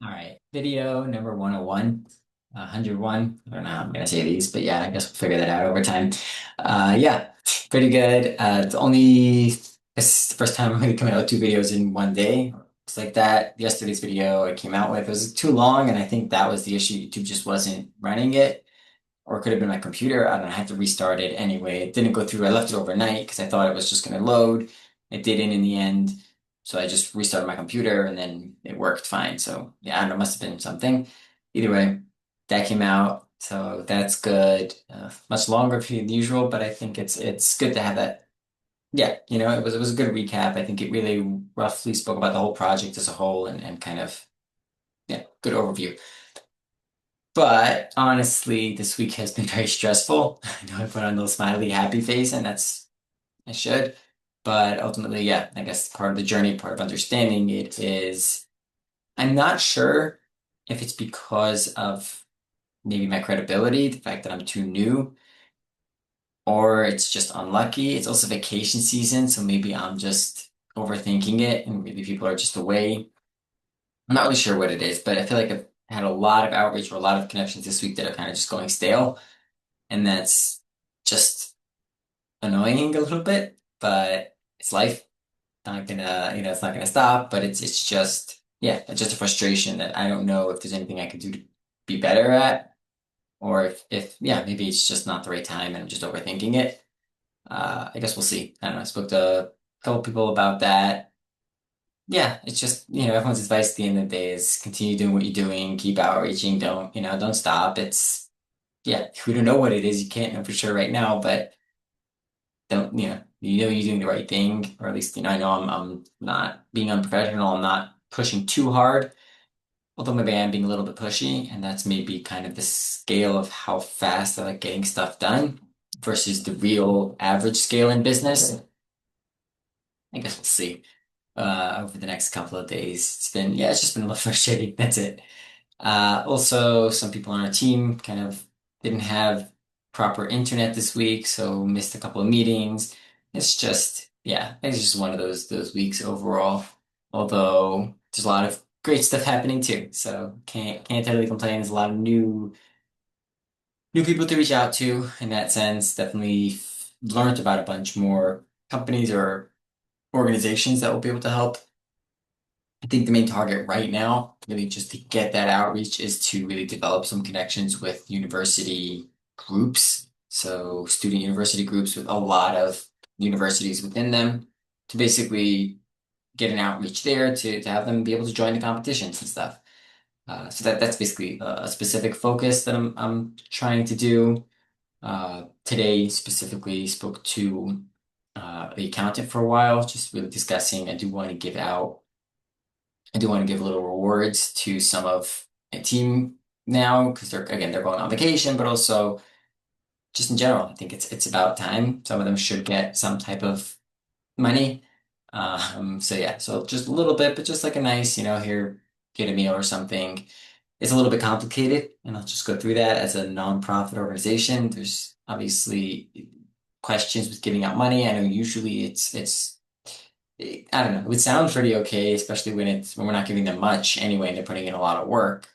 All right, video number 101, 101. I don't know how I'm gonna say these, but yeah, I guess we'll figure that out over time. Yeah, pretty good. It's the first time I'm really coming out with two videos in one day. It's like that. Yesterday's video I came out with was too long, and I think that was the issue. YouTube just wasn't running it, or it could have been my computer. I don't know. I had to restart it anyway. It didn't go through. I left it overnight because I thought it was just gonna load. It didn't in the end. So I just restarted my computer and then it worked fine. So yeah, I don't know, must have been something. Either way, that came out. So that's good. Much longer than usual, but I think it's good to have that. Yeah, it was a good recap. I think it really roughly spoke about the whole project as a whole and kind of yeah, good overview. But honestly, this week has been very stressful. I know I put on a little smiley happy face, and I should. But ultimately, yeah, I guess part of the journey, part of understanding it is I'm not sure if it's because of maybe my credibility, the fact that I'm too new, or it's just unlucky. It's also vacation season, so maybe I'm just overthinking it and maybe people are just away. I'm not really sure what it is, but I feel like I've had a lot of outreach or a lot of connections this week that are kind of just going stale, and that's just annoying a little bit, but it's life. Not gonna, it's not gonna stop, but it's just, yeah, it's just a frustration that I don't know if there's anything I could do to be better at, or if yeah, maybe it's just not the right time and I'm just overthinking it. I guess we'll see. I don't know. I spoke to a couple people about that. Yeah, it's just, everyone's advice at the end of the day is continue doing what you're doing, keep outreaching, don't stop. Yeah, we don't know what it is. You can't know for sure right now, but don't you're doing the right thing, or at least I know I'm not being unprofessional. I'm not pushing too hard, although maybe I am being a little bit pushy, and that's maybe kind of the scale of how fast I like getting stuff done versus the real average scale in business. I guess we'll see over the next couple of days. It's just been a little frustrating. That's it. Also, some people on our team kind of didn't have proper internet this week, so missed a couple of meetings. It's just one of those weeks overall. Although there's a lot of great stuff happening too, so can't totally complain. There's a lot of new people to reach out to in that sense. Definitely learned about a bunch more companies or organizations that will be able to help. I think the main target right now, really just to get that outreach, is to really develop some connections with university groups. So student university groups with a lot of universities within them to basically get an outreach there to have them be able to join the competitions and stuff. So that's basically a specific focus that I'm trying to do. Today specifically spoke to the accountant for a while, just really discussing. I do want to give little rewards to some of my team now because they're going on vacation, but also just in general, I think it's about time. Some of them should get some type of money. So yeah, so just a little bit, but just like a nice, here, get a meal or something. It's a little bit complicated, and I'll just go through that as a nonprofit organization. There's obviously questions with giving out money. I know usually I don't know. It would sound pretty okay, especially when we're not giving them much anyway, and they're putting in a lot of work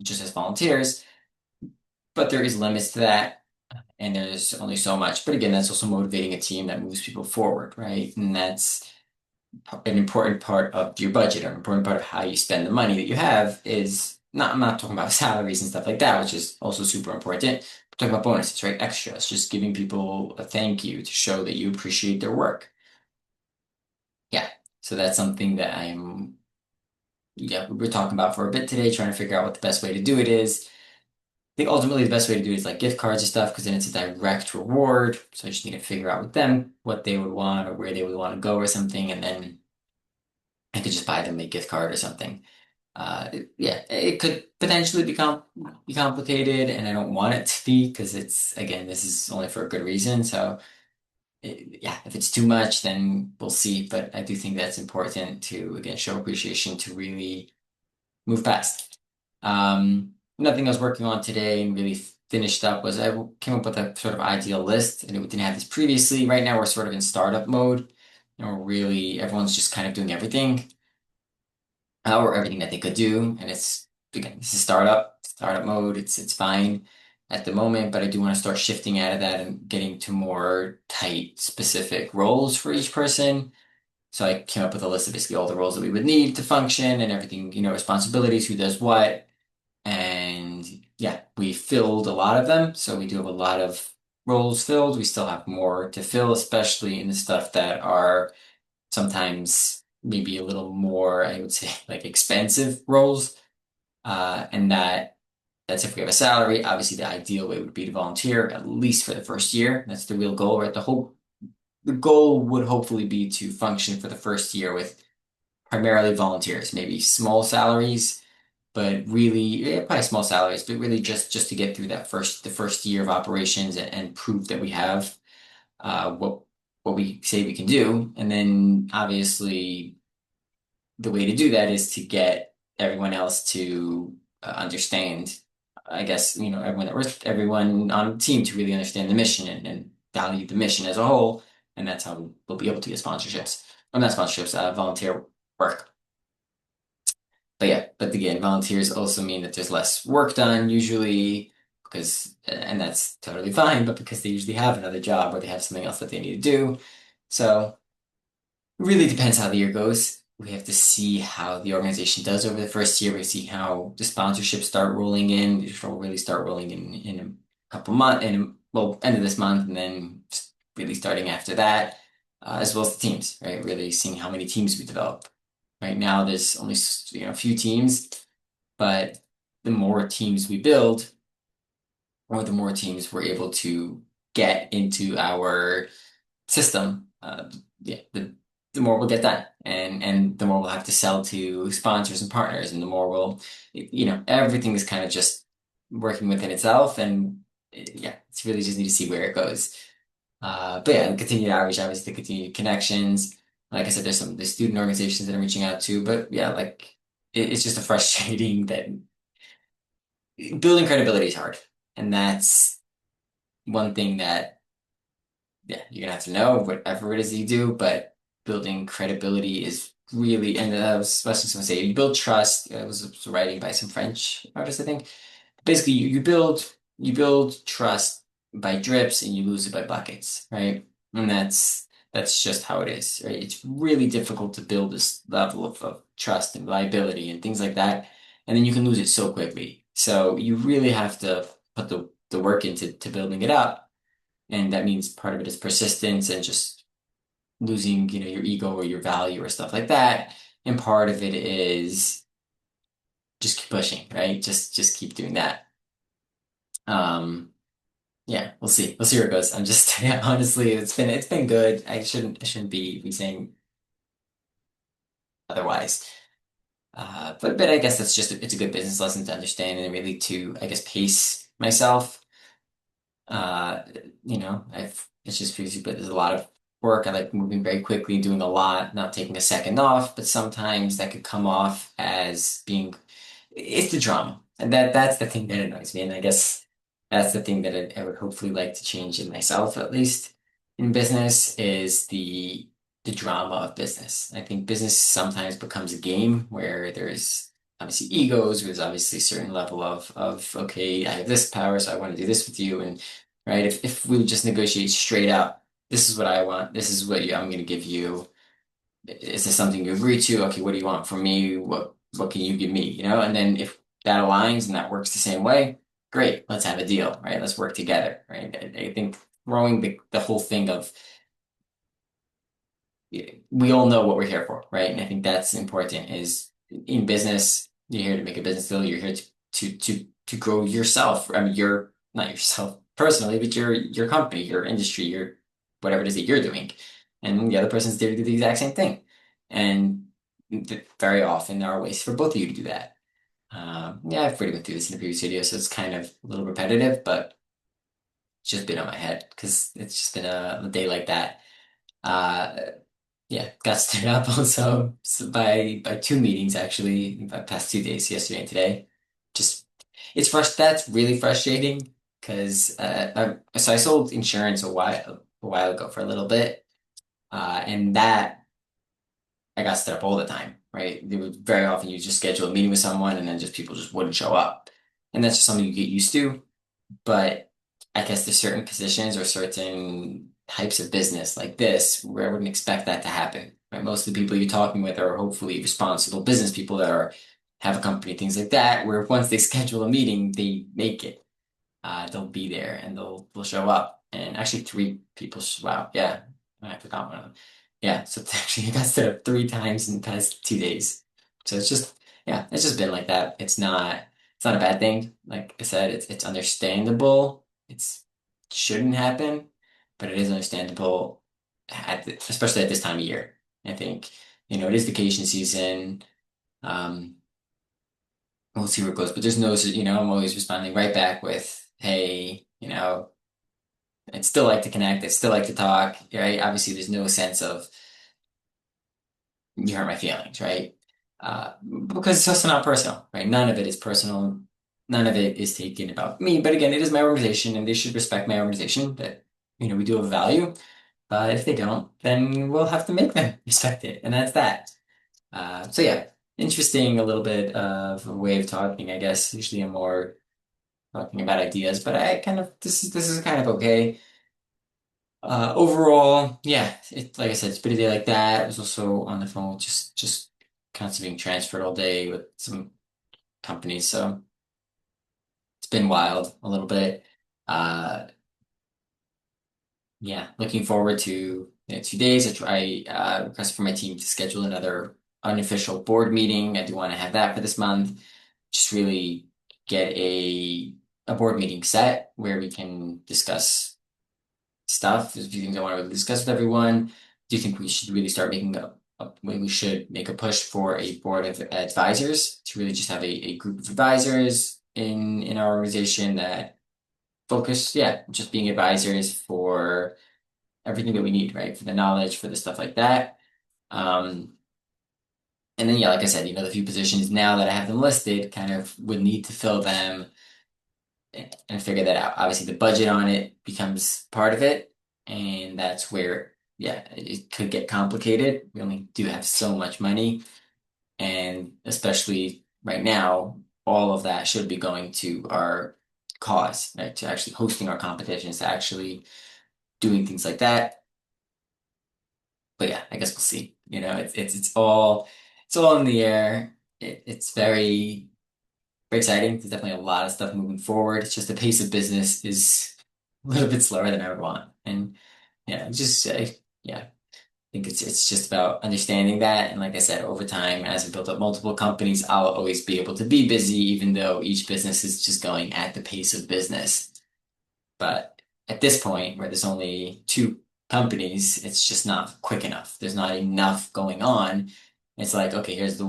just as volunteers. But there is limits to that, and there's only so much. But again, that's also motivating a team that moves people forward, right? And that's an important part of your budget, or an important part of how you spend the money that you have is not, I'm not talking about salaries and stuff like that, which is also super important. I'm talking about bonuses, right? Extras, just giving people a thank you to show that you appreciate their work. Yeah. So that's something that yeah, we were talking about for a bit today, trying to figure out what the best way to do it is. I think ultimately the best way to do it is like gift cards and stuff, because then it's a direct reward. So I just need to figure out with them what they would want or where they would want to go or something, and then I could just buy them a gift card or something. Yeah, it could potentially be complicated, and I don't want it to be because again, this is only for a good reason. So yeah, if it's too much, then we'll see. But I do think that's important to again show appreciation to really move past. Nothing I was working on today and really finished up was I came up with a sort of ideal list, and it didn't have this previously. Right now, we're sort of in startup mode, and everyone's just kind of doing everything. or everything that they could do. And it's again, this is startup mode. It's fine at the moment, but I do want to start shifting out of that and getting to more tight, specific roles for each person. So I came up with a list of basically all the roles that we would need to function and everything, responsibilities, who does what. And yeah, we filled a lot of them. So we do have a lot of roles filled. We still have more to fill, especially in the stuff that are sometimes maybe a little more, I would say, like expensive roles. And that's if we have a salary. Obviously, the ideal way would be to volunteer at least for the first year. That's the real goal, right? The goal would hopefully be to function for the first year with primarily volunteers, maybe small salaries, but really, yeah, probably small salaries, but really just to get through the first year of operations and prove that we have what we say we can do. And then obviously the way to do that is to get everyone else to understand, I guess, everyone on the team to really understand the mission and value the mission as a whole. And that's how we'll be able to get sponsorships. Or not sponsorships, volunteer work. But yeah, but again, volunteers also mean that there's less work done usually and that's totally fine, but because they usually have another job or they have something else that they need to do. So it really depends how the year goes. We have to see how the organization does over the first year. We see how the sponsorships start rolling in. These will really start rolling in a couple months, well, end of this month, and then really starting after that, as well as the teams, right? Really seeing how many teams we develop. Right now, there's only a few teams, but the more teams we build, or the more teams we're able to get into our system, yeah, the more we'll get done, and the more we'll have to sell to sponsors and partners, and the more everything is kind of just working within itself, and yeah, it's really just need to see where it goes. But yeah, the continued outreach, obviously, the continued connections. Like I said, there's student organizations that I'm reaching out to, but yeah, like it's just a frustrating that building credibility is hard, and that's one thing that yeah, you're gonna have to know whatever it is that you do, but building credibility is really, and I was especially going to say, you build trust. I was writing by some French artist, I think. Basically, you build trust by drips and you lose it by buckets, right? And that's just how it is, right? It's really difficult to build this level of trust and reliability and things like that, and then you can lose it so quickly. So you really have to put the work into building it up. And that means part of it is persistence and just losing, your ego or your value or stuff like that. And part of it is just keep pushing, right? Just keep doing that. Um, yeah, we'll see. We'll see where it goes. I'm just yeah, honestly, it's been good. I shouldn't be saying otherwise. But I guess it's a good business lesson to understand and really to, I guess, pace myself. Uh, it's just crazy, but there's a lot of work. I like moving very quickly, doing a lot, not taking a second off, but sometimes that could come off as being, it's the drama. And that's the thing that annoys me. And I guess that's the thing that I would hopefully like to change in myself, at least in business, is the drama of business. I think business sometimes becomes a game where there's obviously egos, there's obviously a certain level of okay, I have this power, so I want to do this with you. And right, if we would just negotiate straight up, this is what I want, this is what I'm going to give you. Is this something you agree to? Okay, what do you want from me? What can you give me? And then if that aligns and that works the same way, great, let's have a deal, right? Let's work together, right? I think throwing the whole thing of we all know what we're here for, right? And I think that's important is in business, you're here to make a business deal, you're here to grow yourself. I mean, you're not yourself personally, but your company, your industry, your whatever it is that you're doing. And the other person's there to do the exact same thing. And very often there are ways for both of you to do that. Yeah, I've already went through this in the previous video, so it's kind of a little repetitive, but it's just been on my head because it's just been a day like that. Uh, yeah, got stood up also by two meetings actually, in the past 2 days, yesterday and today. Just that's really frustrating because so I sold insurance a while ago for a little bit, and that I got stood up all the time, right? They would very often you just schedule a meeting with someone and then just people just wouldn't show up. And that's just something you get used to. But I guess there's certain positions or certain types of business like this where I wouldn't expect that to happen. Right? Most of the people you're talking with are hopefully responsible business people that are have a company, things like that, where once they schedule a meeting, they make it. They'll be there and they'll show up. And actually, three people. Wow, yeah, I forgot one of them. Yeah, so it's actually, I got set up 3 times in the past 2 days. So it's just, yeah, it's just been like that. It's not a bad thing. Like I said, it's understandable. It's shouldn't happen, but it is understandable especially at this time of year. I think, it is vacation season. Um, we'll see where it goes. But there's no, I'm always responding right back with, hey, I'd still like to connect. I'd still like to talk, right? Obviously, there's no sense of you hurt my feelings, right? Because it's just not personal, right? None of it is personal. None of it is taken about me. But again, it is my organization, and they should respect my organization. That we do have value. If they don't, then we'll have to make them respect it, and that's that. So yeah, interesting. A little bit of a way of talking, I guess. Usually, I'm more talking about ideas, but I kind of this is kind of okay. Overall, yeah, like I said, it's been a day like that. I was also on the phone, just constantly being transferred all day with some companies, so it's been wild a little bit. Uh, yeah, looking forward to 2 days. I requested for my team to schedule another unofficial board meeting. I do want to have that for this month. Just really get a board meeting set where we can discuss stuff. There's a few things I want to discuss with everyone. Do you think we should really start making we should make a push for a board of advisors to really just have a group of advisors in our organization that focus, yeah, just being advisors for everything that we need, right? For the knowledge, for the stuff like that. Um, and then, yeah, like I said, the few positions now that I have them listed kind of would need to fill them and figure that out. Obviously, the budget on it becomes part of it, and that's where, yeah, it could get complicated. We only do have so much money, and especially right now, all of that should be going to our cause, right? To actually hosting our competitions, to actually doing things like that. But yeah, I guess we'll see. It's all in the air. It's very exciting. There's definitely a lot of stuff moving forward. It's just the pace of business is a little bit slower than I would want. And yeah, yeah, I think it's just about understanding that. And like I said, over time, as I build up multiple companies, I'll always be able to be busy, even though each business is just going at the pace of business. But at this point, where there's only two companies, it's just not quick enough. There's not enough going on. It's like, okay, here's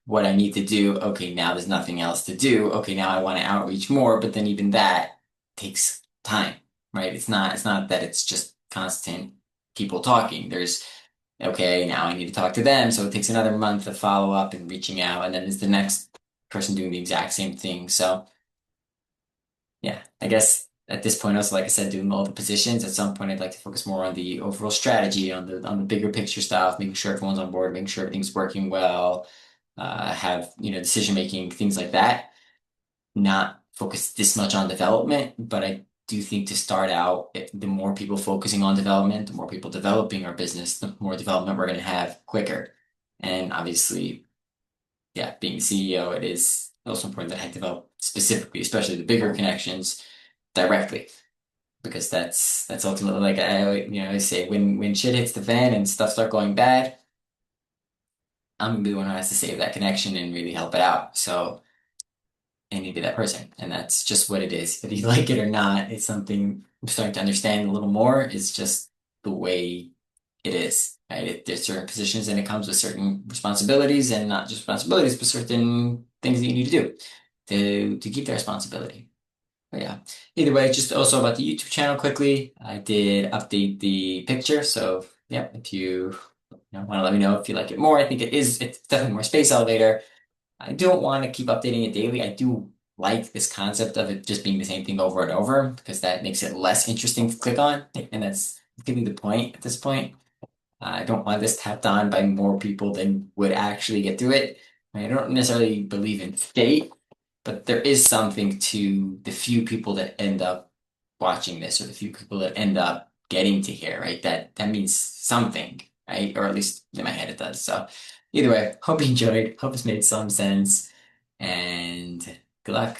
what I need to do. Okay, now there's nothing else to do. Okay, now I want to outreach more, but then even that takes time, right? It's not that it's just constant people talking. There's okay, now I need to talk to them, so it takes another month of follow up and reaching out, and then there's the next person doing the exact same thing. So yeah, I guess at this point, also, like I said, doing all the positions, at some point I'd like to focus more on the overall strategy, on the bigger picture stuff, making sure everyone's on board, making sure everything's working well, have, decision making, things like that. Not focus this much on development, but I do think to start out, the more people focusing on development, the more people developing our business, the more development we're going to have quicker. And obviously, yeah, being the CEO, it is also important that I develop specifically, especially the bigger connections directly, because that's ultimately like I always say when shit hits the fan and stuff start going bad, I'm gonna be the one who has to save that connection and really help it out. So I need to be that person, and that's just what it is. Whether you like it or not, it's something I'm starting to understand a little more. It's just the way it is. Right? There's certain positions, and it comes with certain responsibilities, and not just responsibilities, but certain things that you need to do to keep that responsibility. But yeah, either way, just also about the YouTube channel quickly. I did update the picture, so yeah, if you want to let me know if you like it more. I think it's definitely more space elevator. I don't want to keep updating it daily. I do like this concept of it just being the same thing over and over because that makes it less interesting to click on, and that's really the point at this point. I don't want this tapped on by more people than would actually get through it. I don't necessarily believe in fate, but there is something to the few people that end up watching this or the few people that end up getting to here, right? That means something, right? Or at least in my head it does. So either way, hope you enjoyed, hope it's made some sense, and good luck.